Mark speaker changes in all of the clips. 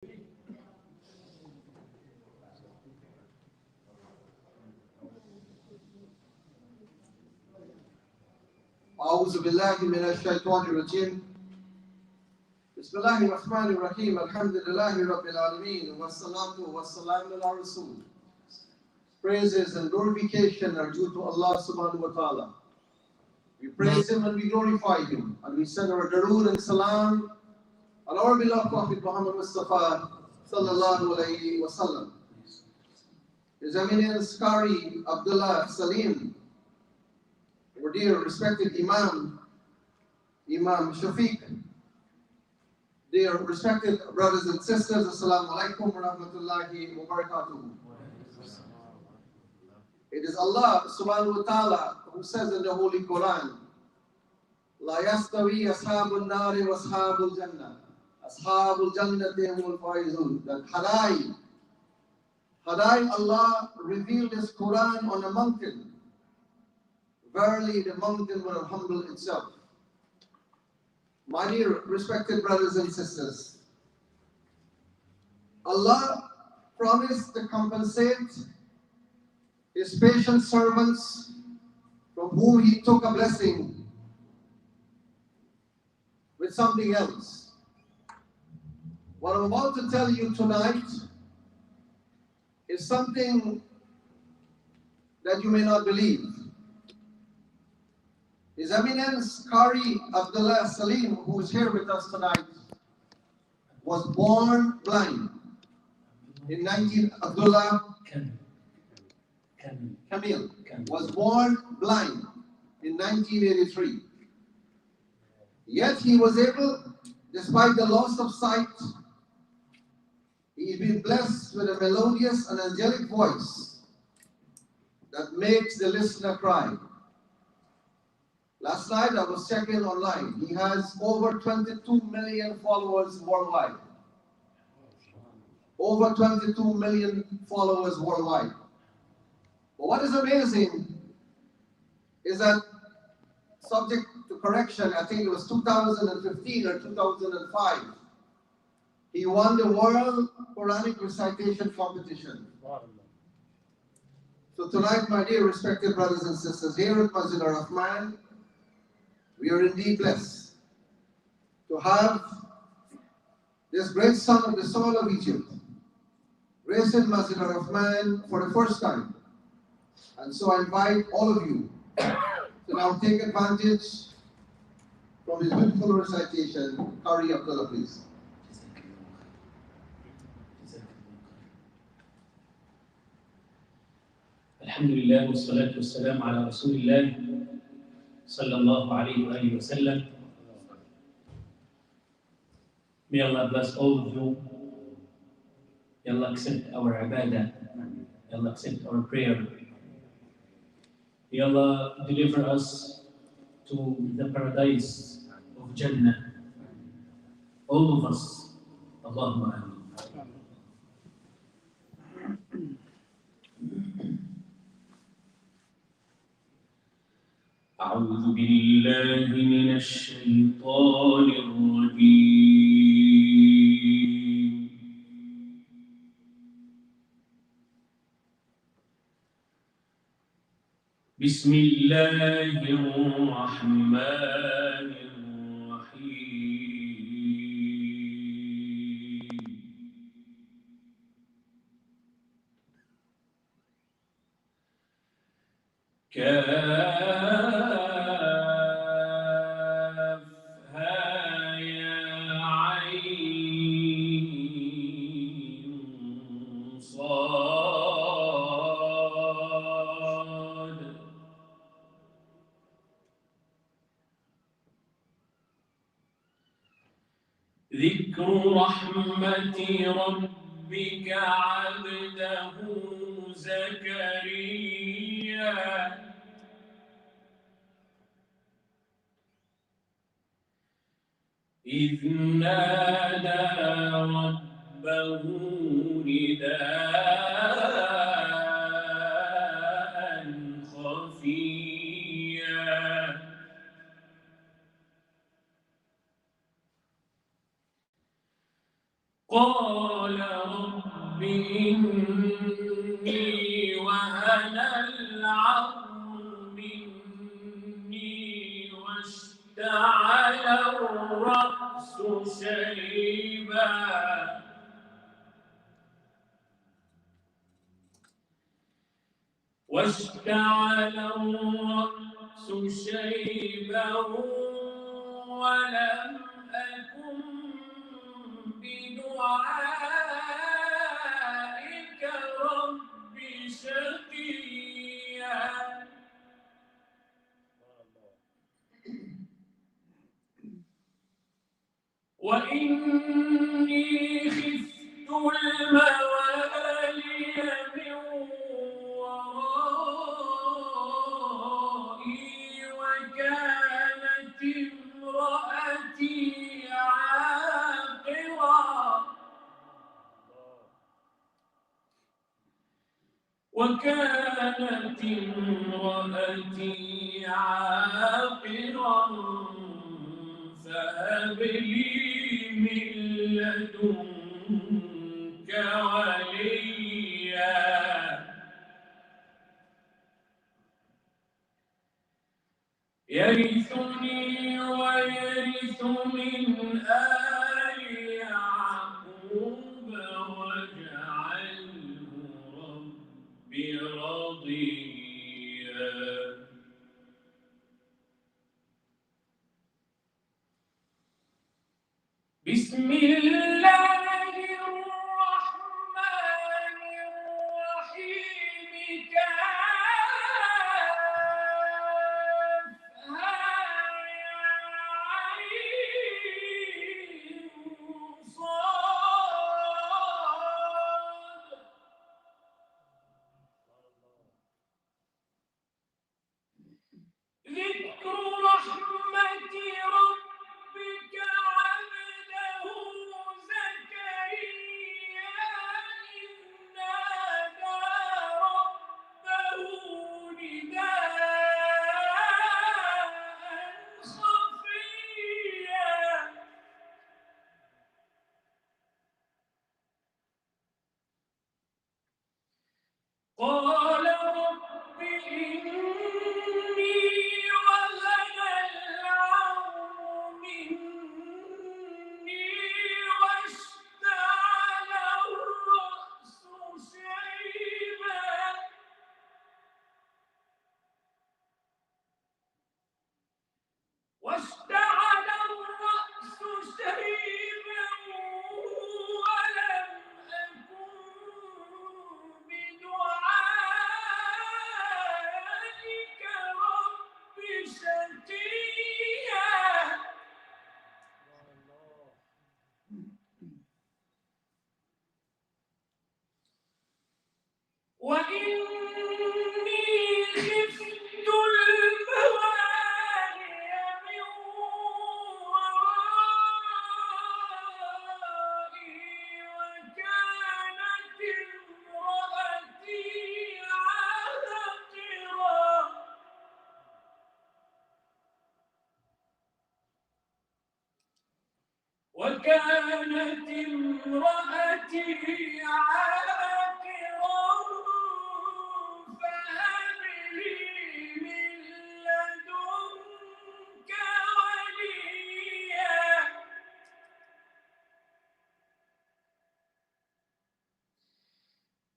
Speaker 1: أعوذ بالله من الشيطان الرجيم. بسم الله الرحمن الرحيم. الحمد لله رب العالمين. والصلاة والسلام على رسول. Praises and glorification are due to Allah subhanahu wa ta'ala. We praise Him and we glorify Him. And we send our darood and salam on our beloved Prophet Muhammad Mustafa sallallahu alayhi wa sallam. His Eminence Qari Abdullah Salim, our dear respected Imam, Imam Shaffieq, dear respected brothers and sisters, Assalamu alaikum wa rahmatullahi wa barakatuh. It is Allah subhanahu wa ta'ala who says in the Holy Quran, La yastawi ashabul nari wa ashabul jannah. Ashabul jannati humul faizun. That Hadai Allah revealed His Quran on a mountain. Verily the mountain will humble itself. My dear respected brothers and sisters, Allah promised to compensate His patient servants from whom He took a blessing with something else. What I'm about to tell you tonight is something that you may not believe. His Eminence Qari Abdullah Salim, who is here with us tonight, was born blind in Abdullah Kamel was born blind in 1983. Yet he was able, despite the loss of sight, he's been blessed with a melodious and angelic voice that makes the listener cry. Last night I was checking online. He has over 22 million followers worldwide. Over 22 million followers worldwide. But what is amazing is that, subject to correction, I think it was 2015 or 2005, he won the World Quranic Recitation Competition. So tonight, my dear respected brothers and sisters, here at Masjid Ar-Rahman, we are indeed blessed to have this great son of the soil of Egypt graced Masjid Ar-Rahman for the first time. And so I invite all of you to now take advantage from his beautiful recitation. Qari Abdullah, please.
Speaker 2: Alhamdulillah, wa salatu wa salam ala Rasulillah, sallallahu alayhi wa alihi wa sallam. May Allah bless all of you. May Allah accept our ibadah. May Allah accept our prayer. May Allah deliver us to the paradise of Jannah. All of us. Allahumma ameen. أعوذ بالله من الشيطان الرجيم. بسم الله الرحمن الرحيم. ذكر رحمة ربك عبده زكريا إذ نادى ربه نداء خفيا قال رب إني وهن العظم مني واشتعل الرأس شيبا ولم أكن بدعائك رب شقيا وإني خفت الموالي من ورائي وكانت امرأتي عاقرا فهب لي من لدنك وليا يرثني ويرث من آل يعقوب واجعله رب رضيا بسم الله الرحمن الرحيم كافها يا عين صاد ذكر رحمة ربك عبده زكريا إذ نادى ربه نداء خفيا قال رب إني وهن العظم مني واشتعل الرأس شيبا ولم أكن بدعائك رب شقيا وإني خفت الموالي من ورائي وكانت امرأتي عاقرا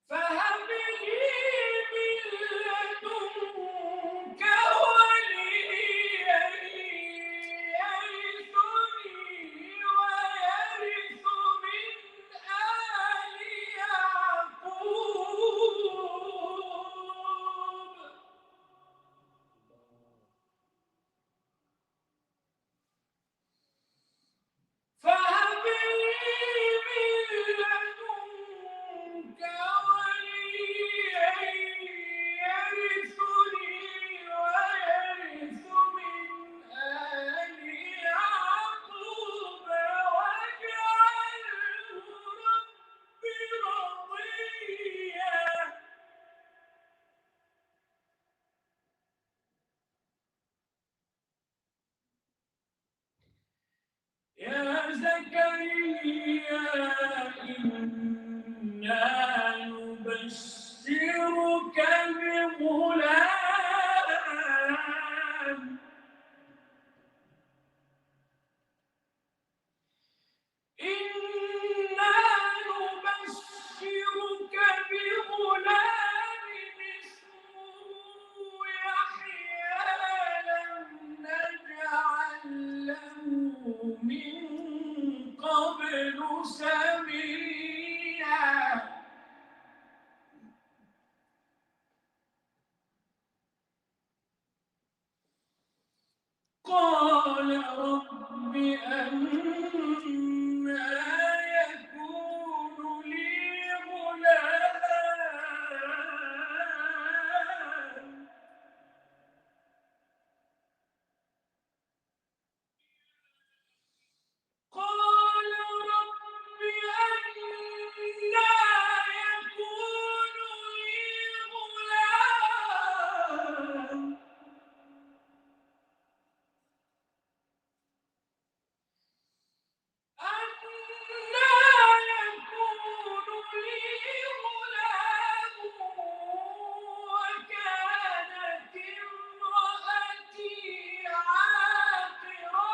Speaker 2: فهب لي من لدنك وليا يرثني ويرث من آل أنى يكون لي غلام قال رب أنى يكون لي غلام وكانت امرأتي عاقرا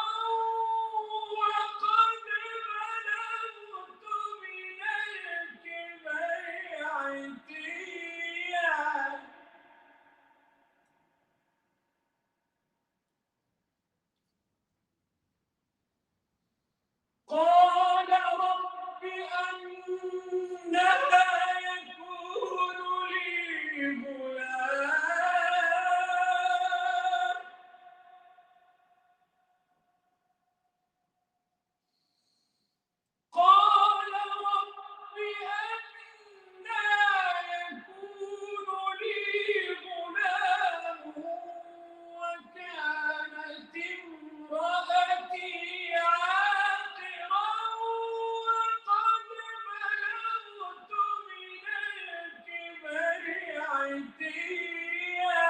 Speaker 2: وقد بلغت من الكبر عتيا قال رب أنى يكون لي غلام قال رب أنى يكون لي غلام وكانت امرأتي عاقرا وقد بلغت من الكبر عتيا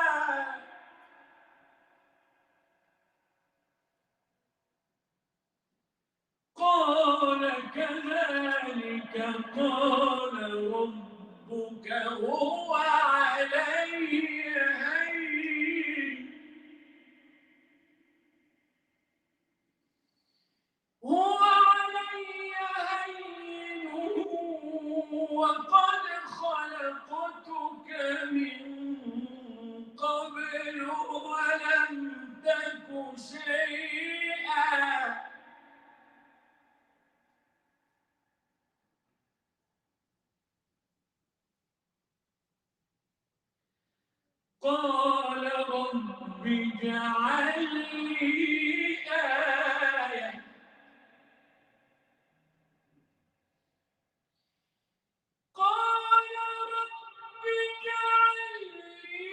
Speaker 2: قال كذلك قال ربك هو علي هين وقد خلقتك من قبل ولم تك شيئا قال رب اجعل لي آية قال رب اجعل لي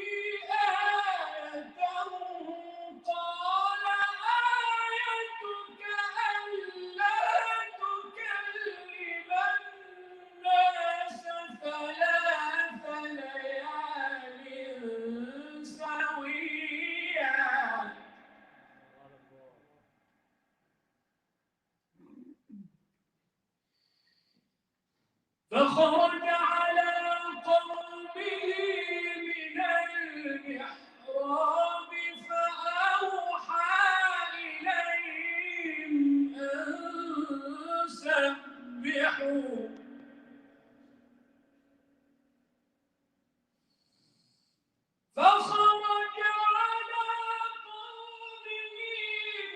Speaker 2: آية قال آيتك ألا تكلم الناس ثلاث ليال سويا فخرج على قومه من المحراب فأوحى إليهم أن سبحوا فخرج على قومه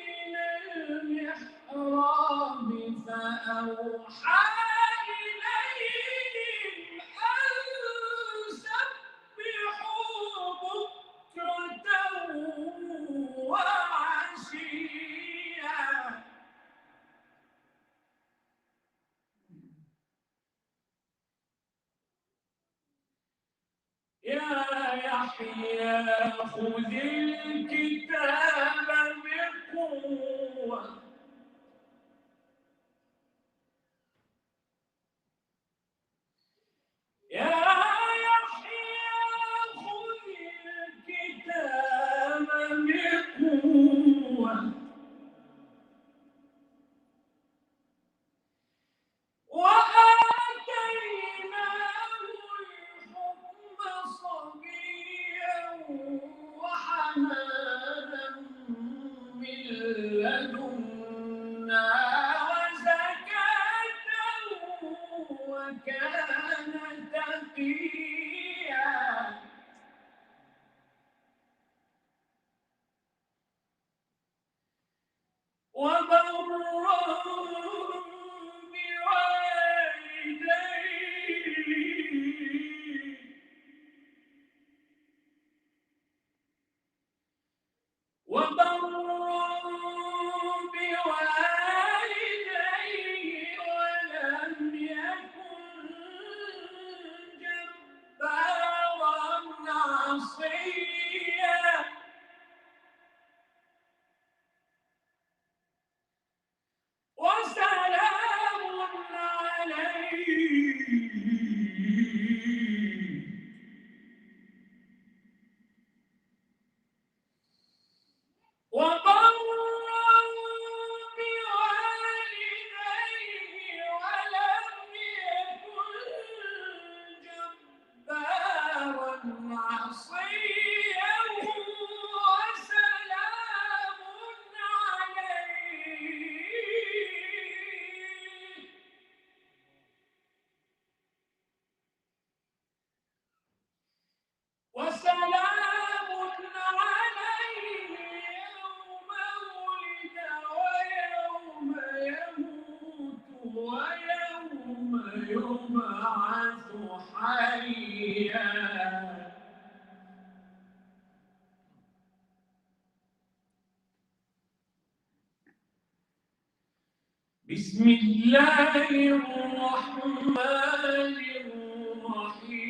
Speaker 2: من المحراب فأوحى إليهم أن سبحوا بكرة وعشيا يا يحيى خذ الكتاب بقوة يا يحيى خذ الكتاب بقوة وآتيناه الحكم صبيا وحنانا من لدنا وزكاة وكان تقيا وبرا بوالديه وبرا بوالديه عصيا وسلام عليه وسلام عليه يوم ولد ويوم يموت ويوم يبعث حيا. بسم الله الرحمن الرحيم.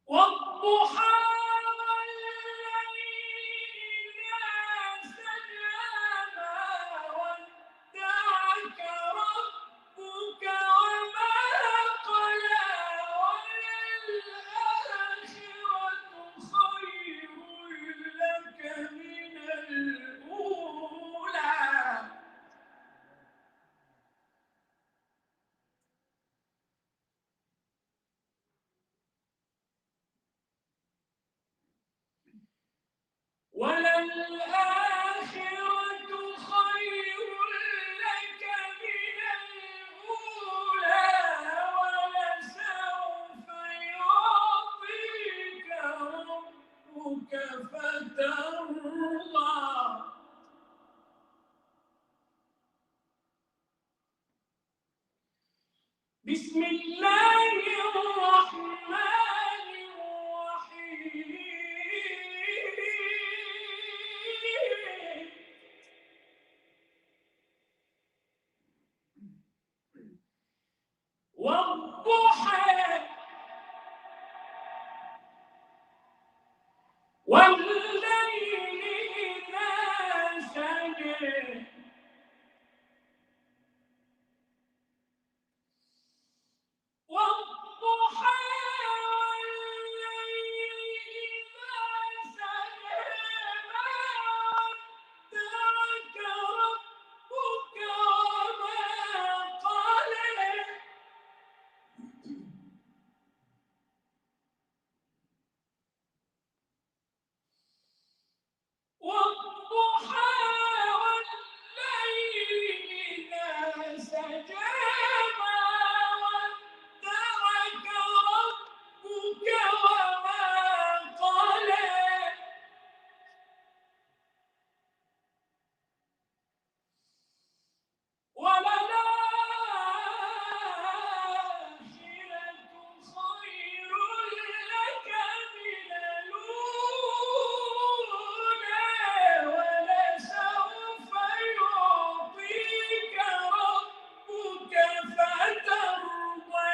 Speaker 2: والضحى والليل إذا سجى ما ودعك ربك وما قلى وللآخرة خير لك من الأولى. وللآخرة خير لك من الأولى ولسوف يعطيك ربك فترضى. بسم الله الرحمن الرحيم. والضحى والليل إذا سجى والضحى والليل إذا سجى ما ودعك ربك وما قلى والضحى والليل إذا سجى ما ودعك ربك وما قلى وللآخرة خير لك من الأولى ولسوف يعطيك ربك فترضى.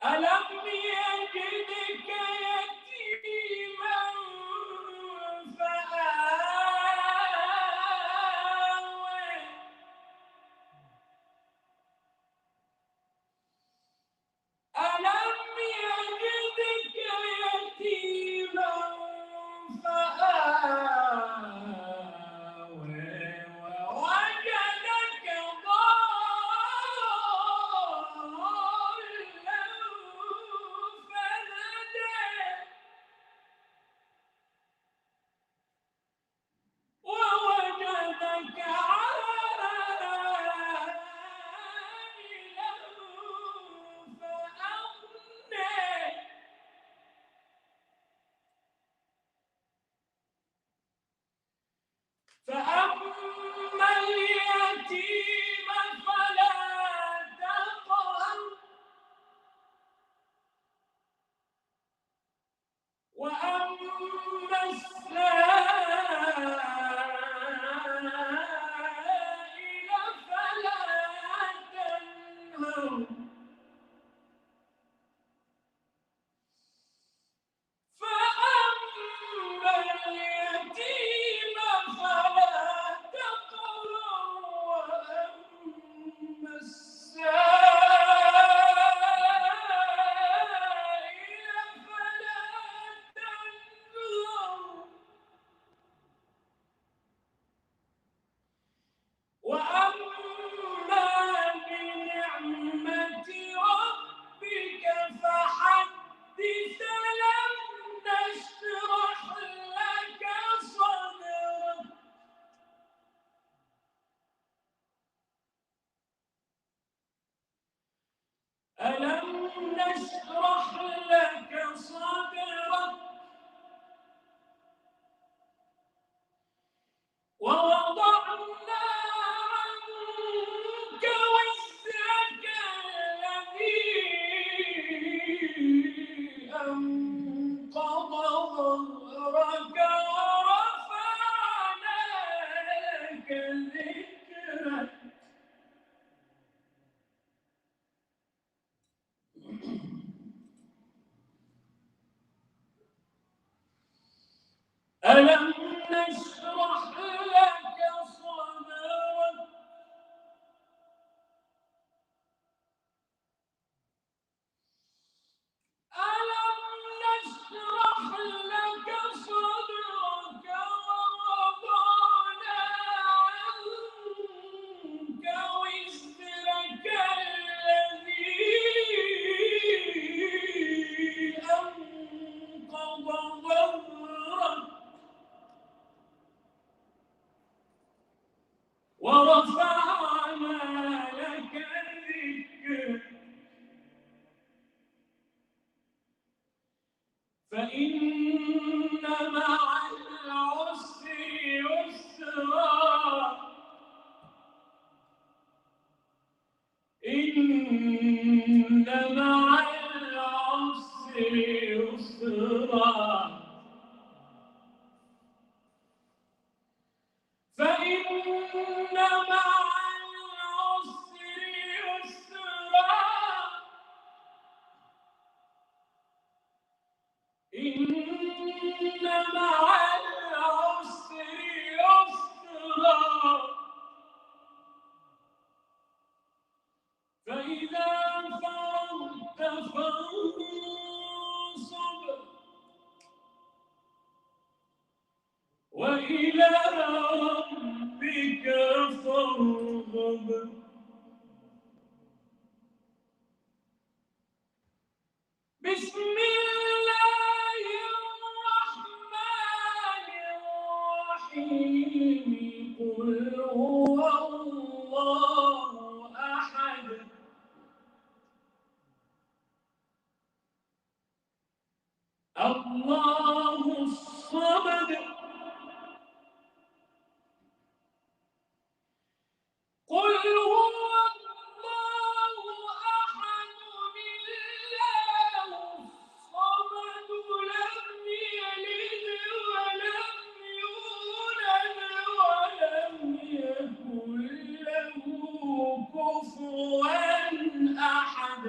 Speaker 2: ألم يجدك يتيما فآوى ألم يجدك يتيما فآوى ووجدك ضالا فهدى ووجدك عائلا فأغنى فأما اليتيم فلا تقهر وأما السائل فلا تنهر فأما اليتيم فلا تقهر وأما السائل ألم نشرح لك صدرك ووضعنا عنك وزرك الذي أنقض ظهرك ورفعنا لك ذكرك. ألم نشرح لك صدرك ألم نشرح لك صدرك ووضعنا عنك وزرك الذي أنقض ظهرك ورفعنا لك ذكرك. فإن مع العسر يسرا إن مع العسر يسرا فإن مع العسر يسرا إن مع العسر يسرا فإذا فرغت فانصب وإلى ربك فارغب. بسم الله الرحمن الرحيم. قل هو الله أحد الله الصمد قل هو الله أحد الله الصمد لم يلد ولم يولد ولم يكن له كفوا أحد.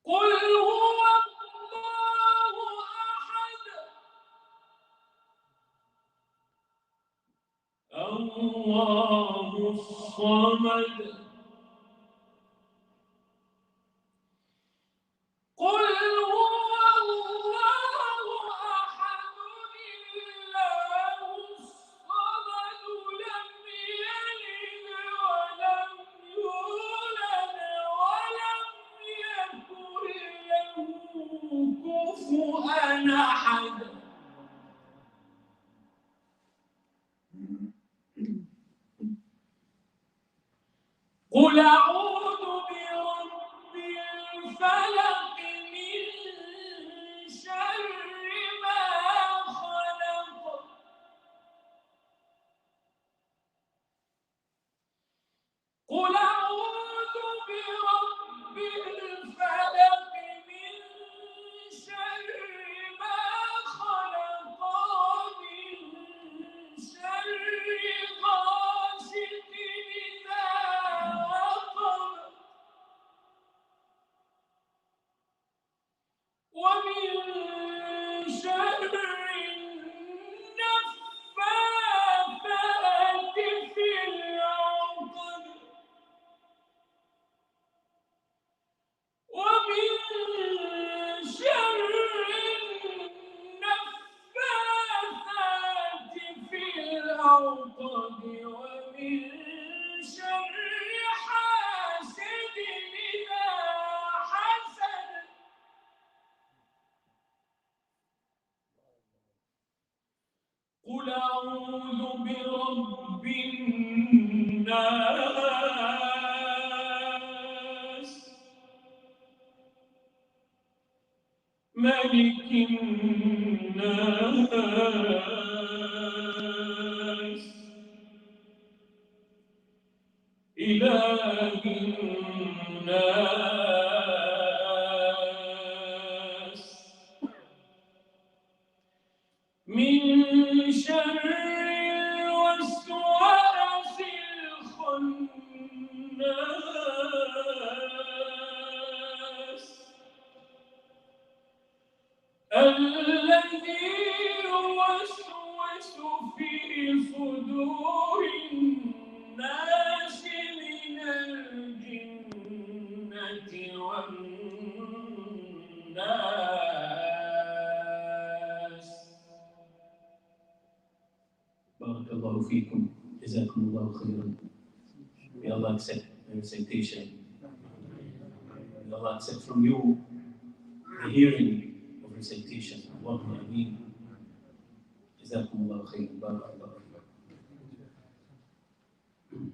Speaker 2: قل هو الله أحد الله الصمد قل هو الله أحد الله الصمد لم يلد ولم يولد ولم يكن له كفوا أحد. قل أعوذ برب الفلق من شر ما خلق. قل أعوذ برب الفلق من شر ما خلق ومن شر غاسق إذا وقب ومن شر النفاثات في العقد ومن شر النفاثات في العقد ومن شر حاسد إذا حسد. قل أعوذ برب الناس ملك الناس إله الناس من شر الوسواس الخناس الذي يوسوس في صدور الناس من الجنة والناس. بارك الله فيكم. جزاكم الله خيرا. May Allah accept the recitation. May Allah accept from you the hearing of recitation. Allahumma ameen. جزاكم الله خيرا. بارك الله فيكم.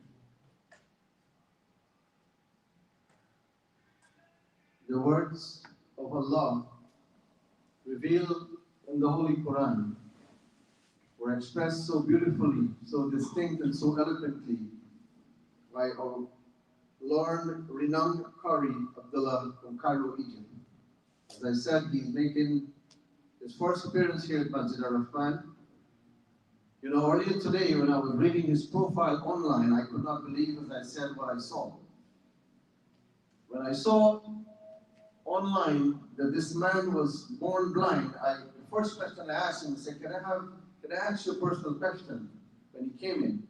Speaker 1: The words of Allah revealed in the Holy Quran were expressed so beautifully, so distinct and so eloquently by our learned, renowned Qari Abdullah from Cairo, Egypt. As I said, he's making his first appearance here at Masjid Ar-Rahman. You know, earlier today when I was reading his profile online, I could not believe, as I said, what I saw. When I saw online that this man was born blind, the first question I asked him, I said, can I ask you a personal question? When he came in,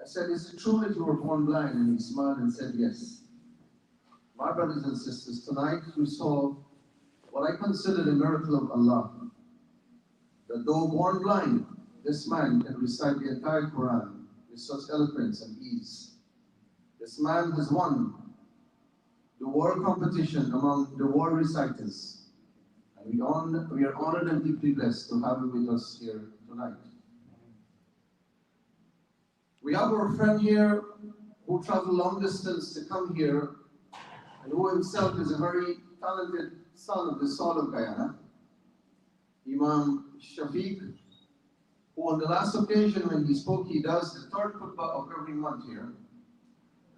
Speaker 1: I said, is it true that you were born blind? And he smiled and said, yes. My brothers and sisters, tonight we saw what I consider the miracle of Allah, that though born blind, this man can recite the entire Quran with such eloquence and ease. This man has won the world competition among the world reciters. And we are honored and deeply blessed to have him with us here tonight. We have our friend here who traveled long distance to come here and who himself is a very talented son of the soul of Guyana, Imam Shaffieq, who on the last occasion when he spoke, he does the third khutbah of every month here.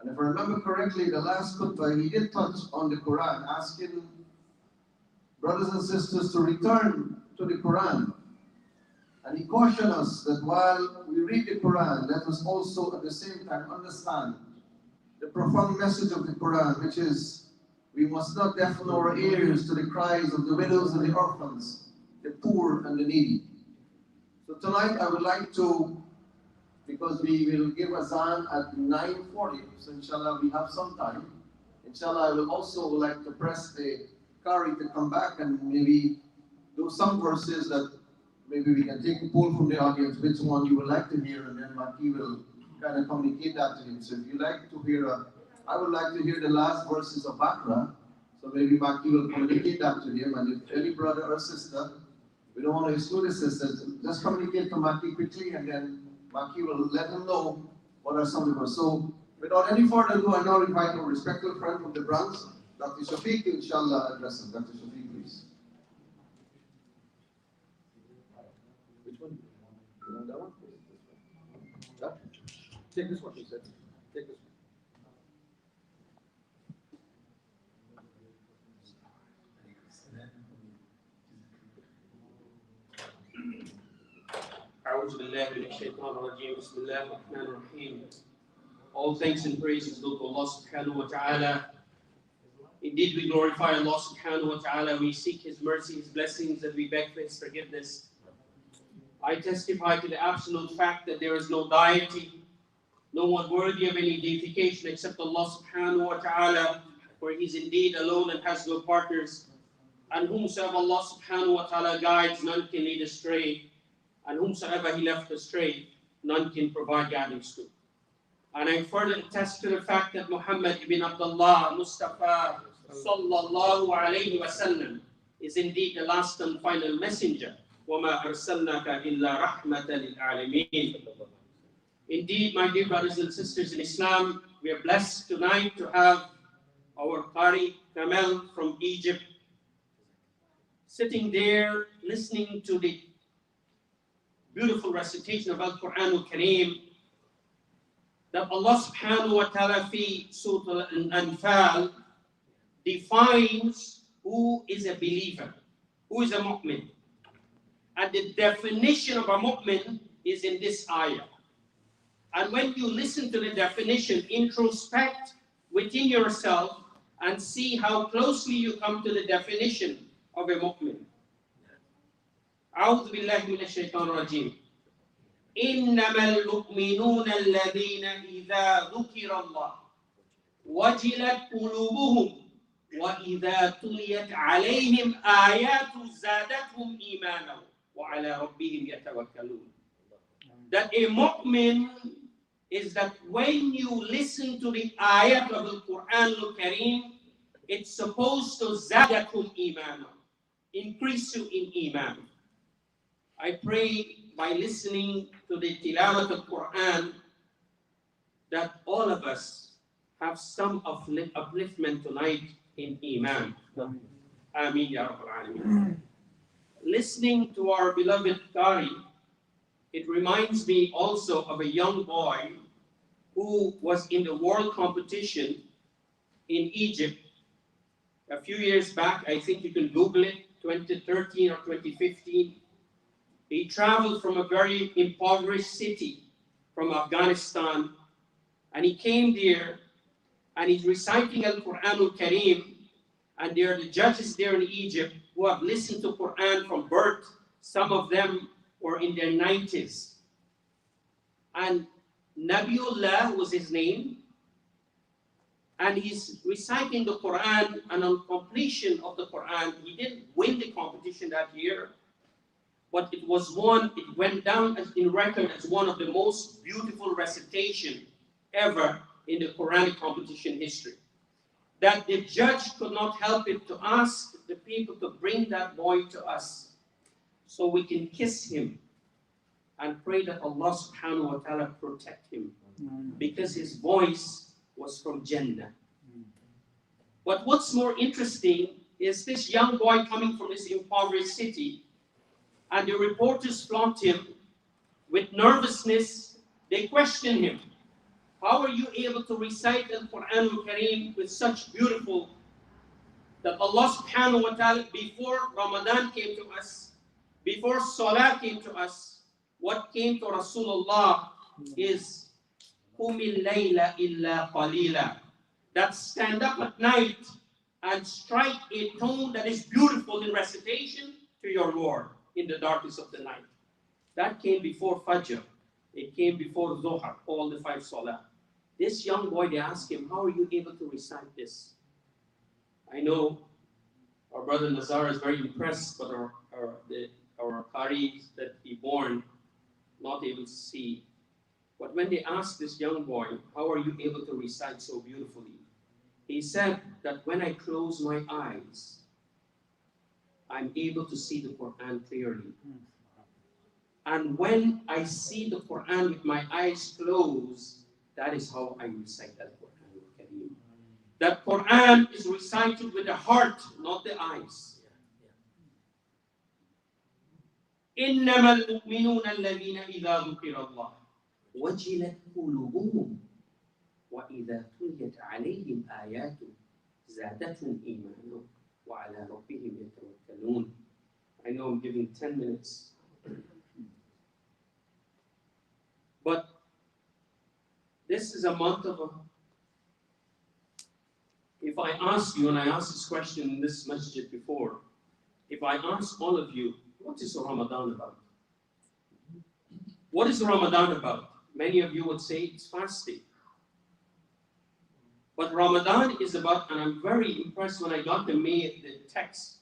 Speaker 1: And if I remember correctly, the last khutbah, he did touch on the Quran, asking brothers and sisters to return to the Quran. And he cautioned us that while we read the Quran, let us also at the same time understand the profound message of the Quran, which is we must not deafen our ears to the cries of the widows and the orphans, the poor and the needy. So tonight I would like to, because we will give azan at 9:40, so inshallah we have some time. Inshallah I will also like to press the Qari to come back and maybe do some verses that maybe we can take a poll from the audience, which one you would like to hear, and then Maki will kind of communicate that to him. So if you like to hear, I would like to hear the last verses of Baqarah, so maybe Maki will communicate that to him, and if any brother or sister, we don't want to exclude the sisters, just communicate to Maki quickly, and then Maki will let him know what are some of the verses. So without any further ado, I now invite our respected friend from the Bronx, Dr. Shaffieq, inshallah, address him. Dr. Shaffieq, please. Which one? You want that one? That? Take this one, he said. Take this one.
Speaker 3: أعوذ بالله من الشيطان الرجيم. بسم الله الرحمن الرحيم. All thanks and praises due to Allah subhanahu wa ta'ala. Indeed, we glorify Allah subhanahu wa ta'ala. We seek His mercy, His blessings, and we beg for His forgiveness. I testify to the absolute fact that there is no deity, no one worthy of any deification except Allah subhanahu wa ta'ala, for He is indeed alone and has no partners. And whomsoever Allah subhanahu wa ta'ala guides, none can lead astray. And whomsoever He left astray, none can provide guidance to. And I further attest to the fact that Muhammad ibn Abdullah, Mustafa, sallallahu alayhi wa sallam, is indeed the last and final messenger وَمَا أَرْسَلْنَاكَ إِلَّا رَحْمَةً لِلْعَالَمِينَ. Indeed, my dear brothers and sisters in Islam, we are blessed tonight to have our Qari Kamel from Egypt sitting there listening to the beautiful recitation of Al-Quran Al-Kareem that Allah subhanahu wa ta'ala fi Surah Al-Anfal defines who is a believer, who is a mu'min. And the definition of a mu'min is in this ayah. And when you listen to the definition, introspect within yourself and see how closely you come to the definition of a mu'min. أعوذ بالله من الشيطان الرجيم. إنما المؤمنون الذين إذا ذكر الله وجلت قلوبهم وإذا تليت عليهم آيات زادتهم إيمانا وعلى ربهم يتوكلون. That a mu'min is that when you listen to the ayat of the Quran Al-Kareem, it's supposed to zadatum imana, increase you in iman. I pray by listening to the tilawat of Quran that all of us have some upliftment tonight in iman. Ameen ya Rabbal Alameen. Listening to our beloved Qari, it reminds me also of a young boy who was in the world competition in Egypt a few years back. I think you can Google it, 2013 or 2015. He traveled from a very impoverished city from Afghanistan, and he came there and he's reciting Al-Quran Al-Kareem, and there are the judges there in Egypt who have listened to Quran from birth. Some of them were in their 90s. And Nabiullah was his name, and he's reciting the Quran, and on completion of the Quran, he didn't win the competition that year, but it went down in record as one of the most beautiful recitation ever in the Quranic competition history. That the judge could not help it to ask the people to bring that boy to us so we can kiss him and pray that Allah subhanahu wa ta'ala protect him, because his voice was from Jannah. But what's more interesting is this young boy coming from this impoverished city, and the reporters flocked him with nervousness. They questioned him. How are you able to recite the Quran Al-Kareem with such beautiful, that Allah subhanahu wa ta'ala, before Ramadan came to us, before Salah came to us, what came to Rasulullah is Qumil layla illa qalila. That stand up at night and strike a tone that is beautiful in recitation to your Lord in the darkness of the night. That came before Fajr. It came before Dhuhr, all the 5 Salah. This young boy, they asked him, how are you able to recite this? I know our brother Nazaar is very impressed, but our Qaris that he born, not able to see. But when they asked this young boy, how are you able to recite so beautifully? He said that when I close my eyes, I'm able to see the Quran clearly. And when I see the Quran with my eyes closed, that is how I recite that Quran. That Quran is recited with the heart, not the eyes. إنما المؤمنون الذين إذا ذكر الله وجلت قلوبهم وإذا تليت عليهم آياته زادتهم إيمانا وعلى ربهم يتوكلون. I know I'm giving 10 minutes. But this is a month of if I ask you, and I asked this question in this masjid before, if I ask all of you, what is Ramadan about? What is Ramadan about? Many of you would say it's fasting. But Ramadan is about, and I'm very impressed when I got the text,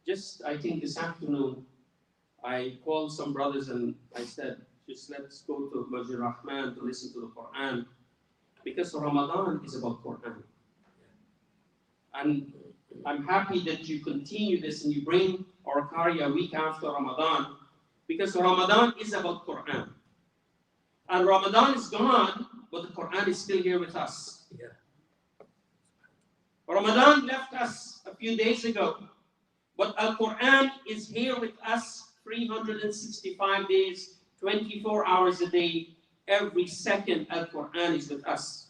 Speaker 3: just I think this afternoon, I called some brothers and I said, just let's go to Masjid Ar-Rahman to listen to the Quran, because Ramadan is about Quran. And I'm happy that you continue this and you bring our Qari a week after Ramadan Because Ramadan is about Quran. And Ramadan is gone, but the Quran is still here with us.
Speaker 2: Yeah.
Speaker 3: Ramadan left us a few days ago, but Al-Quran is here with us 365 days, 24 hours a day. Every second Al-Quran is with us.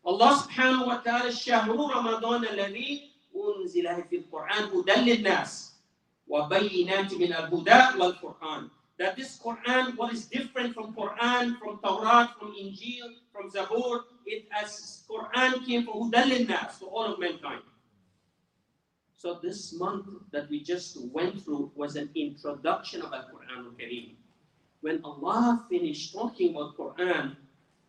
Speaker 3: Allah subhanahu wa ta'ala, شهر رمضان الذي أنزل في القرآن هدى للناس وبينات من الهدى والقرآن. That this Quran, what is different from Quran, from Tawrat, from Injil, from Zabur, it as Quran came for هدى للناس, to all of mankind. So this month that we just went through was an introduction of Al-Quran al-Kareem. When Allah finished talking about Quran,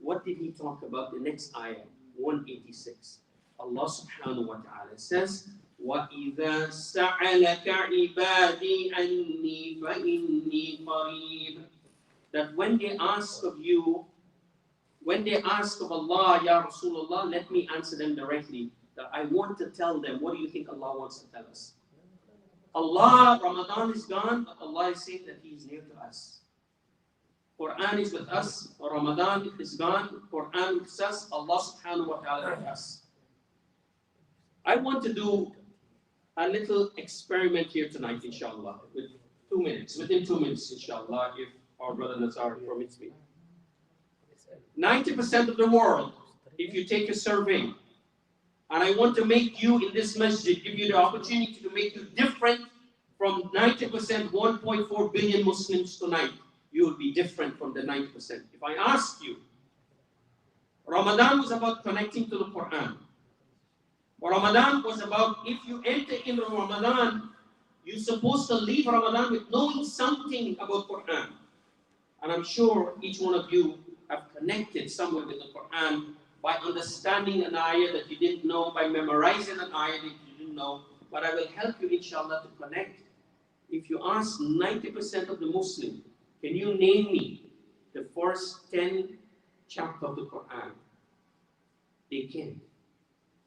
Speaker 3: what did He talk about? The next ayah, 186. Allah subhanahu wa ta'ala says, وَإِذَا سَأَلَكَ عِبَادِي أَنِّي فَإِنِّي قَرِيبٌ. That when they ask of you, when they ask of Allah, Ya Rasulullah, let me answer them directly. That I want to tell them, what do you think Allah wants to tell us? Allah, Ramadan is gone, but Allah is saying that He is near to us. Quran is with us, Ramadan is gone, Quran with us, Allah subhanahu wa ta'ala with us. I want to do a little experiment here tonight, inshallah, with 2 minutes, within 2 minutes, inshallah, if our brother Nazaar permits me. 90% of the world, if you take a survey, and I want to make you in this masjid, give you the opportunity to make you different from 90%, 1.4 billion Muslims tonight. You will be different from the 90%. If I ask you, Ramadan was about connecting to the Quran. Ramadan was about, if you enter into Ramadan, you're supposed to leave Ramadan with knowing something about Quran. And I'm sure each one of you have connected somewhere with the Quran by understanding an ayah that you didn't know, by memorizing an ayah that you didn't know. But I will help you, inshallah, to connect. If you ask 90% of the Muslim, can you name me the first 10 chapters of the Quran? They can't.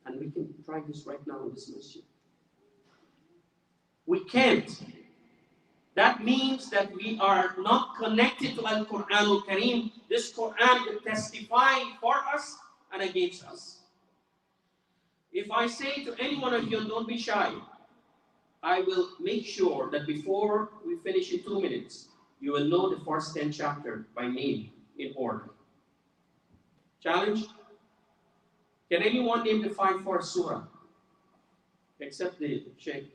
Speaker 3: And we can try this right now in this masjid. We can't. That means that we are not connected to Al-Quran al-Kareem. This Quran will testify for us and against us. If I say to any one of you, don't be shy, I will make sure that before we finish in 2 minutes, you will know the first 10 chapters by name in order. Challenge? Can anyone name the 5 first surah? Except the Shaykh.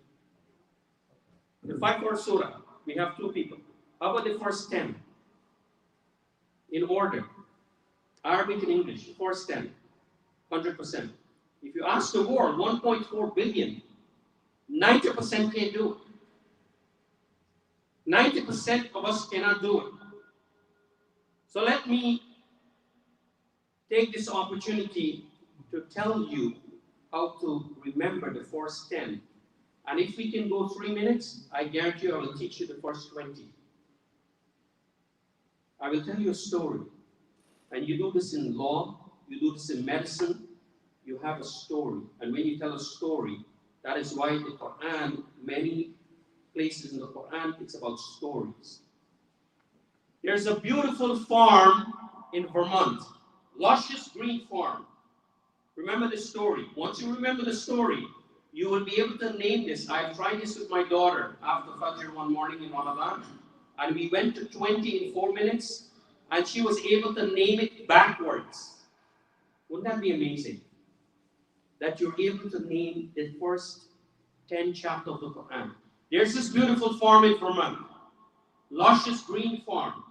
Speaker 3: The 5 first surah. We have 2 people. How about the first 10? In order. Arabic and English. First 10. 100%. If you ask the world, 1.4 billion, 90% can't do it. 90% of us cannot do it. So let me take this opportunity to tell you how to remember the first 10. And if we can go 3 minutes, I guarantee you I will teach you the first 20. I will tell you a story. And you do this in law, you do this in medicine, you have a story. And when you tell a story, that is why the Quran, many places in the Quran, it's about stories. There's a beautiful farm in Vermont, luscious green farm. Remember the story. Once you remember the story, you will be able to name this. I tried this with my daughter after Fajr one morning in Ramadan, and we went to 20 in 4 minutes, and she was able to name it backwards. Wouldn't that be amazing? That you're able to name the first 10 chapters of the Quran. There's this beautiful farm in Vermont, luscious green farm.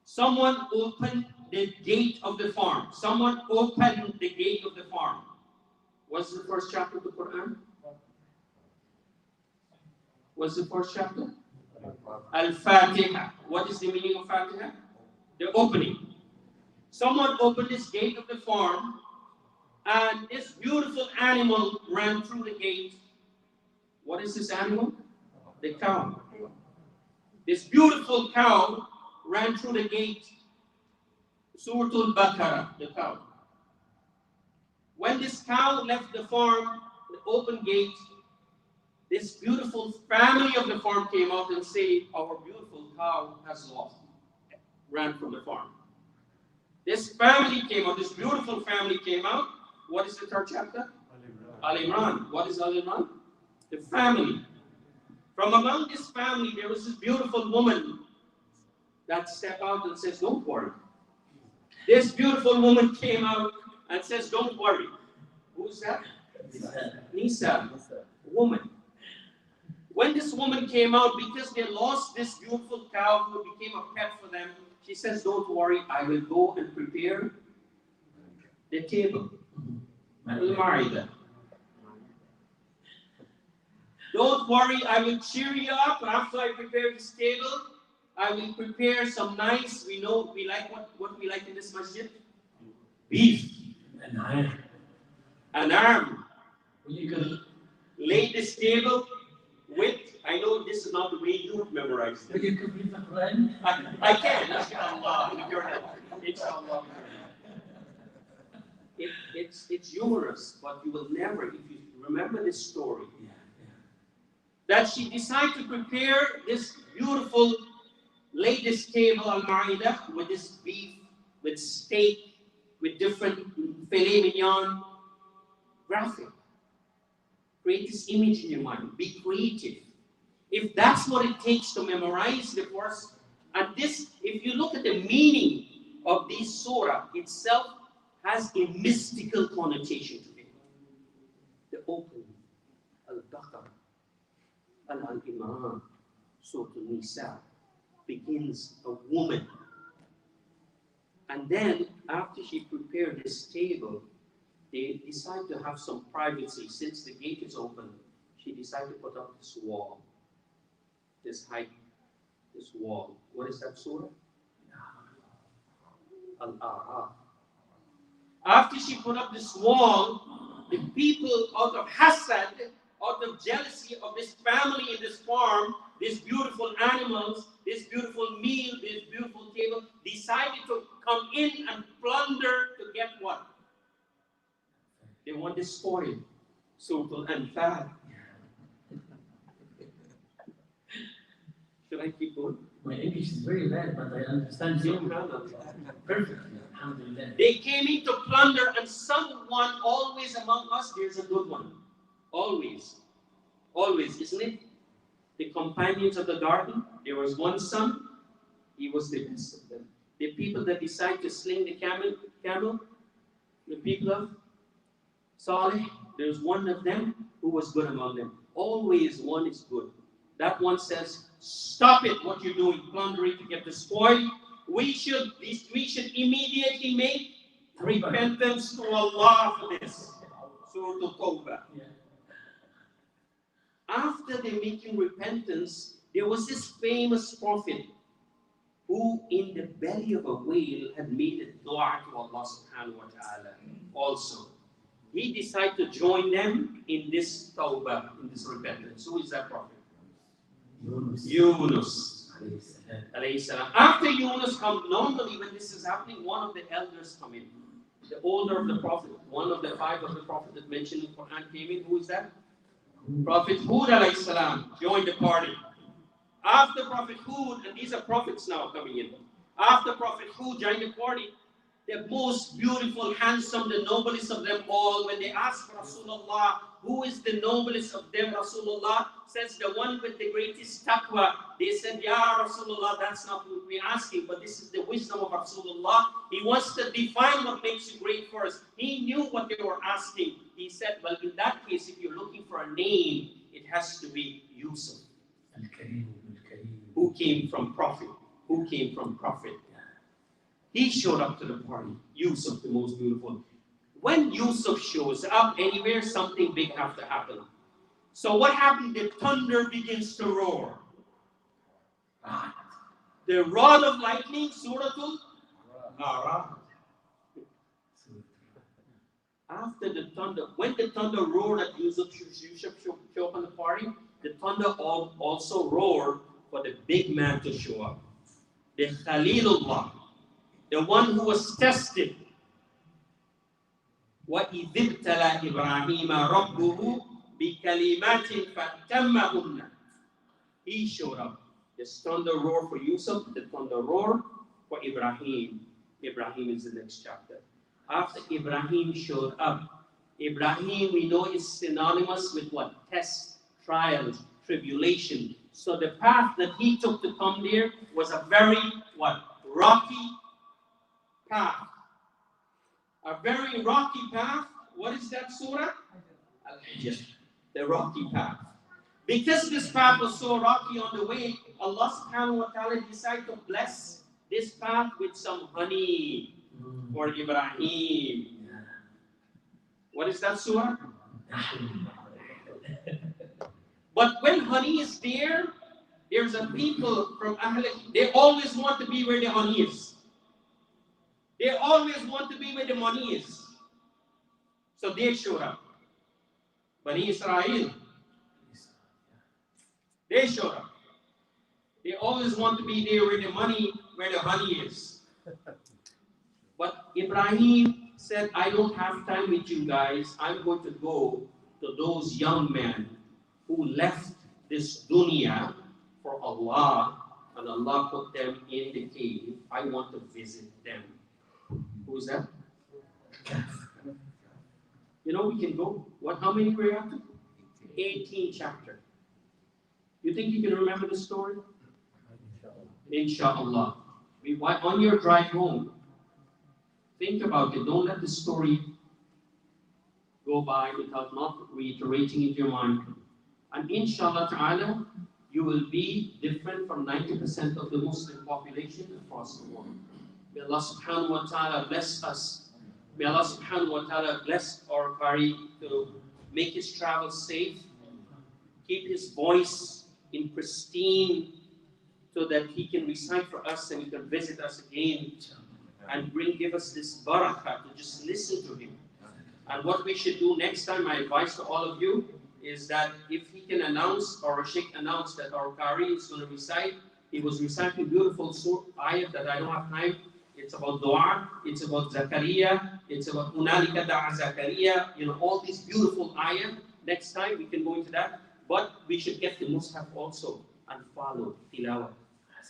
Speaker 3: Someone opened the gate of the farm. Someone opened the gate of the farm. What's the first chapter of the Quran? What's the first chapter? Al-Fatiha. What is the meaning of Fatiha? The opening. Someone opened this gate of the farm, and this beautiful animal ran through the gate. What is this animal? The cow. This beautiful cow ran through the gate. Surah Al-Baqarah, the cow. When this cow left the farm, the open gate, this beautiful family of the farm came out and said, our beautiful cow has lost, ran from the farm. This family came out, this beautiful family came out. What is the third chapter? Al-Imran. What is Al-Imran? The family. From among this family, there was this beautiful woman that stepped out and says, don't worry. This beautiful woman came out and says, don't worry. Who's that? Nisa. Woman. When this woman came out, because they lost this beautiful cow who became a pet for them, she says, don't worry, I will go and prepare the table. Al-Ma'idah. Don't worry, I will cheer you up after I prepare this table. I will prepare some nice, we like what we like in this masjid? Beef. An arm. You can lay this table with, I know this is not the way you memorize it.
Speaker 2: You can read the Quran?
Speaker 3: I can, inshallah, with your help. Inshallah. It's humorous, but you will never, if you remember this story, that she decided to prepare this beautiful, lay this table al-ma'idah with this beef, with steak, with different filet mignon, graphic. Create this image in your mind. Be creative. If that's what it takes to memorize the verse, and this, if you look at the meaning of this surah itself, has a mystical connotation to it. The opening, Al-Baqarah, Al-Imam, Surah Al-Nisa, begins a woman. And then, after she prepared this table, they decide to have some privacy. Since the gate is open, she decided to put up this wall, this height, this wall. What is that surah? Al-A'raf. After she put up this wall, the people out of hasad, out of jealousy of this family in this farm, these beautiful animals, this beautiful meal, this beautiful table, decided to come in and plunder to get what? They want the spoil. Surah Al-Anfal. Should I keep going?
Speaker 2: My English is very bad, but I understand you perfectly. Alhamdulillah.
Speaker 3: They came in to plunder, and someone, always among us, there's a good one. Always. Always, isn't it? The companions of the garden, there was one son, he was the best of them. The people that decide to sling the camel, the people of Salih, there's one of them who was good among them. Always one is good. That one says, stop it, what you're doing, plundering to get the spoil. We should immediately make repentance to Allah for this. Surah Al-Tawbah. After they making repentance, there was this famous prophet who in the belly of a whale had made a dua to Allah subhanahu wa ta'ala also. He decided to join them in this tawbah, in this repentance. Who is that prophet? Yunus. After Yunus comes, normally when this is happening, one of the elders come in. The older of the prophet, one of the five of the prophet that mentioned in the Quran came in. Who is that? Prophet Hud alayhi salam joined the party. After Prophet Hud, and these are prophets now coming in. After Prophet Hud joined the party, the most beautiful, handsome, the noblest of them all, when they asked for Rasulullah, who is the noblest of them, Rasulullah says the one with the greatest taqwa. They said, Ya Rasulullah, that's not what we're asking, but this is the wisdom of Rasulullah. He wants to define what makes you great first. He knew what they were asking. He said, well, in that case, if you're looking for a name, it has to be Yusuf. Who came from prophet? Who came from prophet? He showed up to the party. Yusuf, the most beautiful. When Yusuf shows up anywhere, something big has to happen. So what happened? The thunder begins to roar. The rod of lightning, Surah Al-Rahman. After the thunder, when the thunder roared at Yusuf show up on the party, the thunder also roared for the big man to show up. The Khalilullah, the one who was tested. وَإِذِ ابْتَلَى إِبْرَاهِيمَ رَبُّهُ بِكَلِمَاتٍ فَتَمَّهُنَّ. He showed up. The thunder roar for Yusuf, the thunder roar for Ibrahim. Ibrahim is the next chapter. After Ibrahim showed up, Ibrahim we know is synonymous with what? Tests, trials, tribulation. So the path that he took to come there was a very what? Rocky path. A very rocky path. What is that surah? Al-Hijr. The rocky path. Because this path was so rocky on the way, Allah subhanahu wa ta'ala decided to bless this path with some honey for Ibrahim. What is that surah? But when honey is there, there's a people from Ahl, they always want to be where the honey is. They always want to be where the money is. So they showed up. Bani Israel, they showed up. They always want to be there where the honey is. But Ibrahim said, I don't have time with you guys. I'm going to go to those young men who left this dunya for Allah, and Allah put them in the cave. I want to visit them. Who's that? You know, we can go. How many were you up to? 18 chapter. You think you can remember the story? Inshallah. On your drive home, think about it. Don't let the story go by without not reiterating in your mind. And inshallah ta'ala, you will be different from 90% of the Muslim population across the world. May Allah subhanahu wa ta'ala bless us. May Allah subhanahu wa ta'ala bless our Qari to make his travel safe, keep his voice in pristine so that he can recite for us and he can visit us again and give us this barakah to just listen to him. And what we should do next time, my advice to all of you, is that if he can announce, or Shaffieq announced that our Qari is going to recite, he was reciting beautiful ayat that I don't have time. It's about dua, it's about Zakaria, it's about Hunalika da'a Zakaria, all these beautiful ayat. Next time we can go into that. But we should get the Mustafa also and follow tilawah.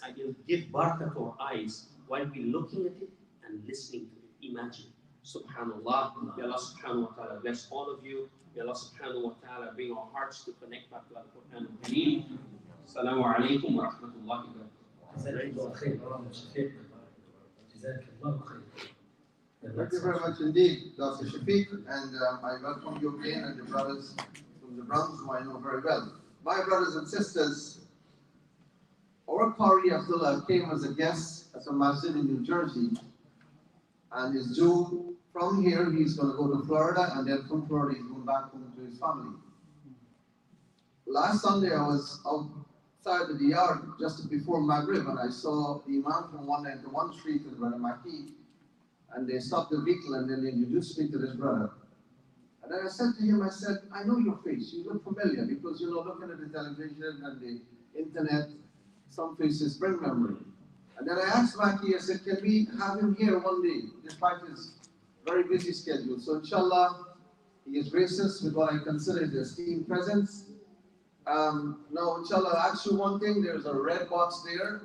Speaker 3: And it'll give barakah to our eyes while we're looking at it and listening to it. Imagine. Subhanallah. May Allah subhanahu wa ta'ala bless all of you. May Allah subhanahu wa ta'ala bring our hearts to connect back to Al-Quran al-Kareem. Assalamu alaikum wa rahmatullahi wa barakatuh.
Speaker 1: Thank you very much indeed, Dr. Shaffieq, and I welcome you again and the brothers from the Bronx who I know very well. My brothers and sisters, our Qari Abdullah came as a guest at a masjid in New Jersey, and is due from here. He's going to go to Florida, and then from Florida he's going back home to his family. Last Sunday I was outside of the yard just before Maghrib, and I saw the Imam from 191 Street with Brother Maki, and they stopped the vehicle and then they introduced me to this brother. And then I said to him, I know your face, you look familiar, because looking at the television and the internet, some faces bring memory. And then I asked Maki, I said, can we have him here one day, despite his very busy schedule? So inshallah, he is gracious with what I consider the esteemed presence. Now, inshallah, I'll ask you one thing. There's a red box there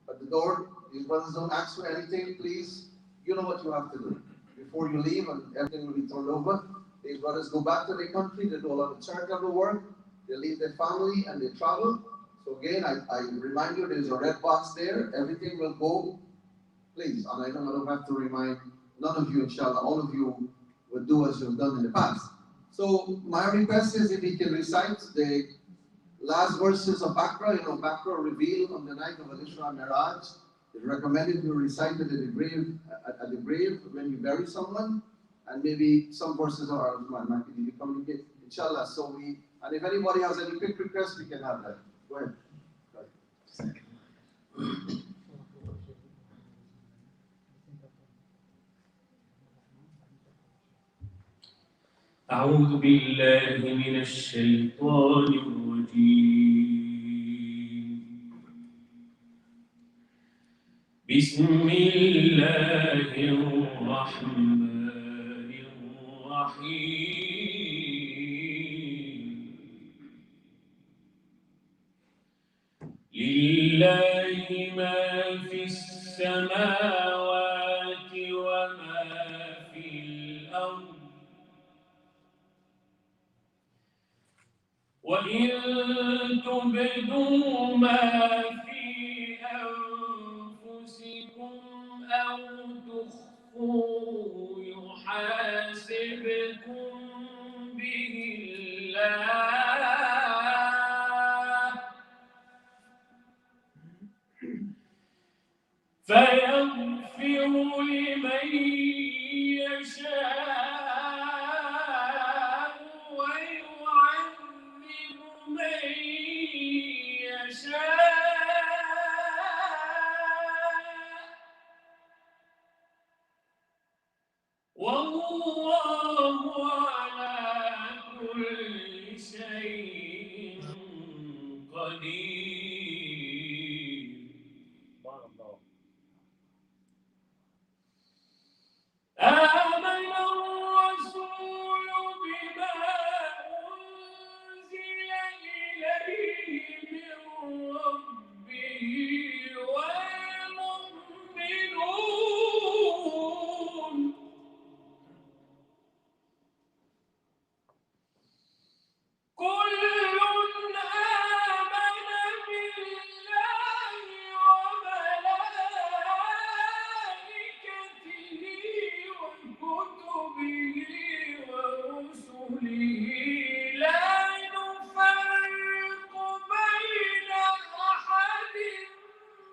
Speaker 1: at the door. These brothers don't ask for anything, please. You know what you have to do. Before you leave, and everything will be turned over, these brothers go back to their country, they do a lot of charitable work, they leave their family and they travel. So again, I remind you, there's a red box there. Everything will go, please. And I don't have to remind none of you, inshallah, all of you will do as you've done in the past. So my request is if he can recite the last verses of Baqarah. Baqarah revealed on the night of Al-Isra and Miraj. It's recommended to recite it at the grave when you bury someone, and maybe some verses are you communicate, inshallah. So and if anybody has any quick requests, we can have that. Go ahead.
Speaker 2: أعوذ بالله من الشيطان الرجيم. بسم الله الرحمن الرحيم. لله ما في السماوات وما في الأرض وإن تبدوا ما في أنفسكم أو تخفوه يحاسبكم به الله فيغفر لمن يشاء ويعذب من يشاء والله على كل شيء قدير. آمن الرسول بما أنزل إليه من ربه والمؤمنون كل آمن بالله وملائكته وكتبه ورسله لا نفرق بين أحد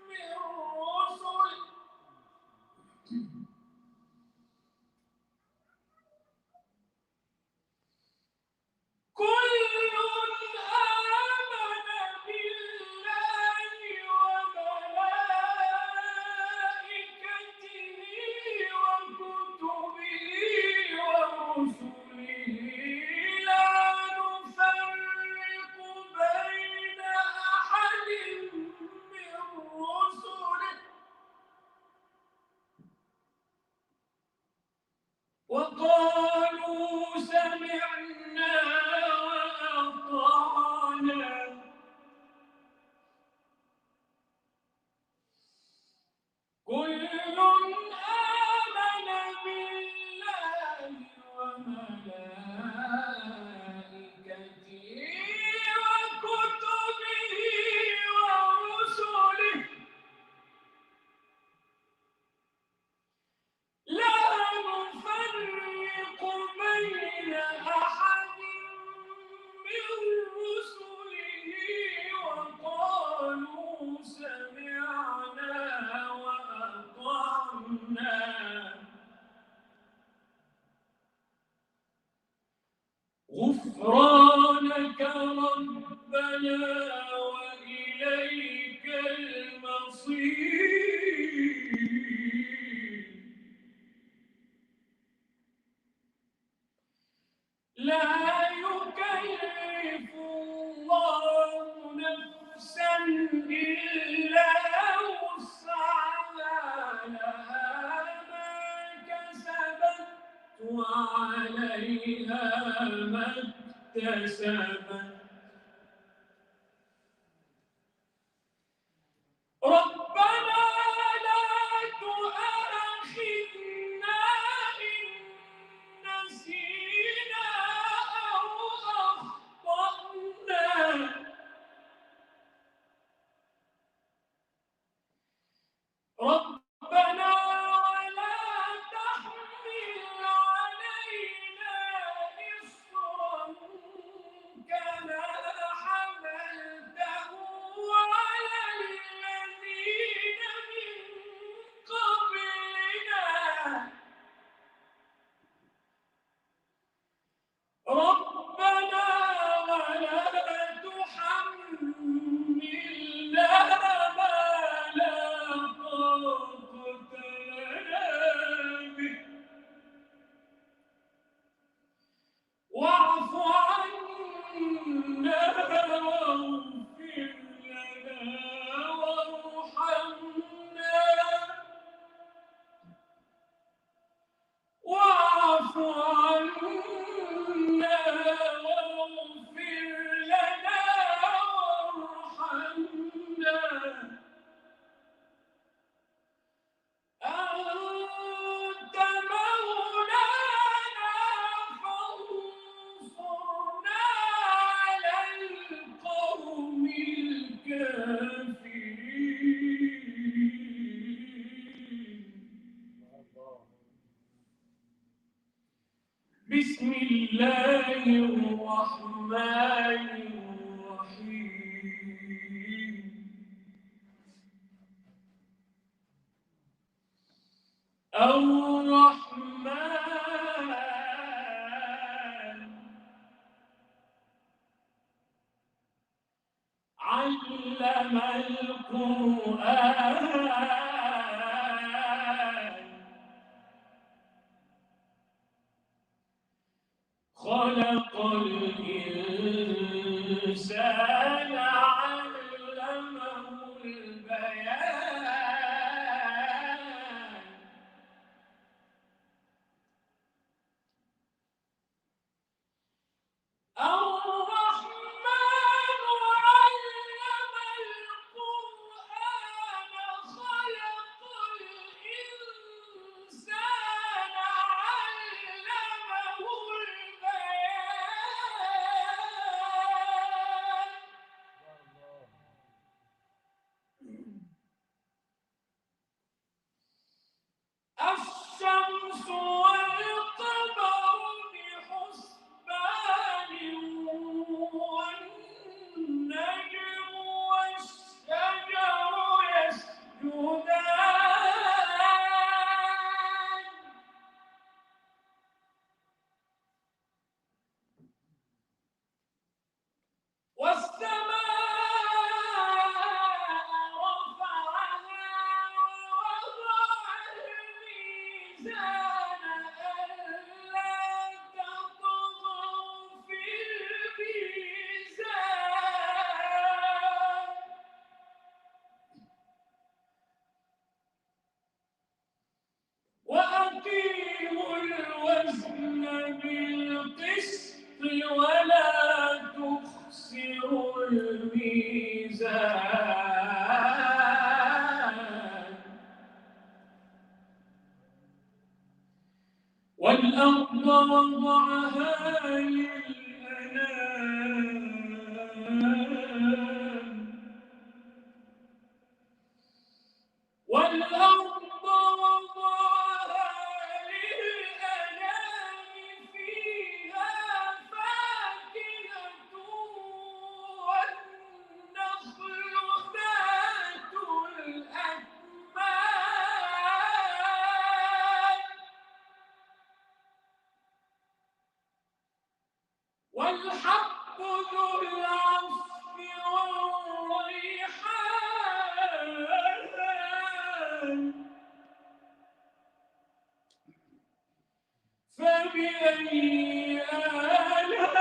Speaker 2: من رسله كل آمن بالله وملائكته وكتبه ورسله لا نفرق بين أحد من رسله وقالوا سمعنا وأطعنا كل آمن بالله وملائكته وكتبه ورسله لا نفرق بين أحد من رسله وقالوا سمعنا وأطعنا غفرانك ربنا وإليك المصير لا يكلف الله نفسا إلا وسعها لها ما كسبت وعليها ما اكتسبت ربنا لا تؤاخذنا إن نسينا أو أخطأنا ربنا ولا تحمل علينا إصرا كما حملته على الذين من قبلنا ربنا ولا تحملنا ما لا طاقة لنا به واعف عنا واغفر لنا وارحمنا بسم الله الرحمن الرحيم الرحمن علم القرآن خلق الإنسان علمه البيان الرحمن علم القرآن خلق الإنسان علمه البيان الشمس والقمر بحسبان والنجم والشجر يسجدان والسماء رفعها ووضع الميزان ألا تطغوا في الميزان وأقيموا الوزن بالقسط ولا تخسروا الميزان والأرض وضعها للأنام والأرض وضعها للأنام فيها فاكهة والنخل ذات الأكمام والحب ذو العصف والريحان فبأي آلاء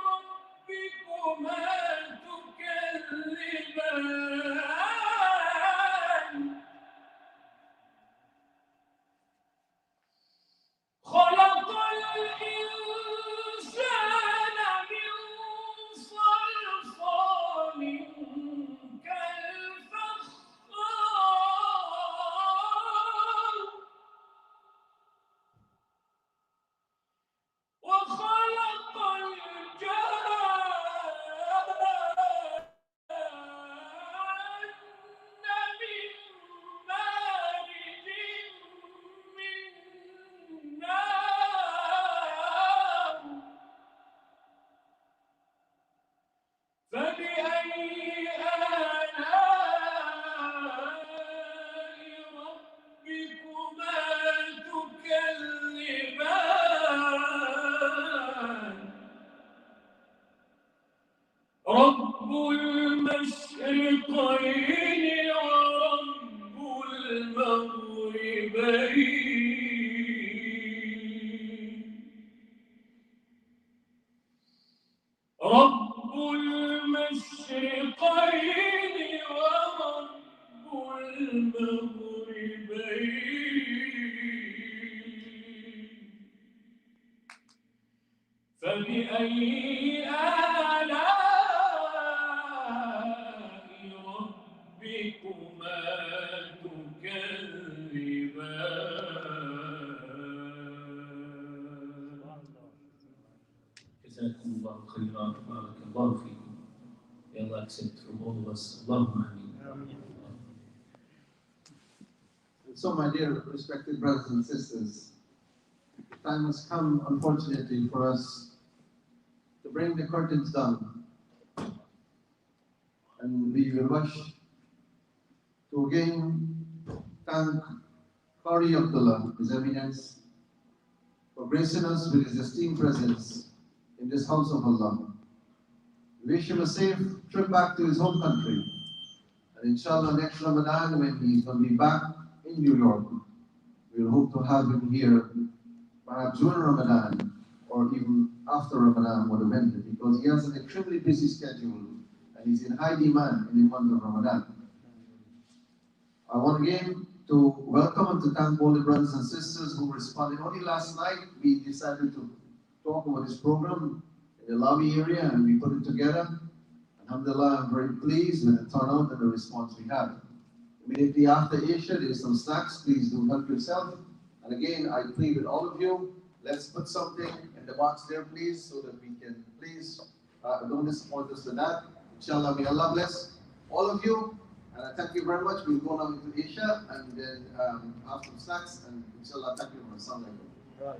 Speaker 2: ربكما تكذبان خلق الإنسان من صلصال كالفخار وخلق الجان من مارج من نار فبأي آلاء ربكما تكذبان رب المشرقين ورب المغربين رب المشرقين ورب المغربين فبأي آلاء ربكما تكذبان جزاكم الله خيرا بارك الله فيكم. May Allah accept from all of us. Allahumma ameen.
Speaker 1: And so, my dear respected brothers and sisters, time has come, unfortunately, for us to bring the curtains down. And we will rush to again thank Qari Abdullah, His Eminence, for gracing us with his esteemed presence in this house of Allah. We wish him a safe trip back to his home country. And inshallah, next Ramadan, when he's going to be back in New York, we'll hope to have him here, perhaps during Ramadan, or even after Ramadan, or when, because he has an extremely busy schedule, and he's in high demand in the month of Ramadan. I want again to welcome and to thank all the brothers and sisters who responded. Only last night, we decided to talk about this program in the lobby area, and we put it together. Alhamdulillah, I'm very pleased with the turnout and the response we had. Immediately after Isha, there's some snacks. Please do help yourself. And again, I plead with all of you, let's put something in the box there, please, so that we can, please, don't disappoint us with that. Inshallah, may Allah bless all of you. And I thank you very much. We'll go now into Isha and then have some snacks. And inshallah, thank you. Assalamu alaikum.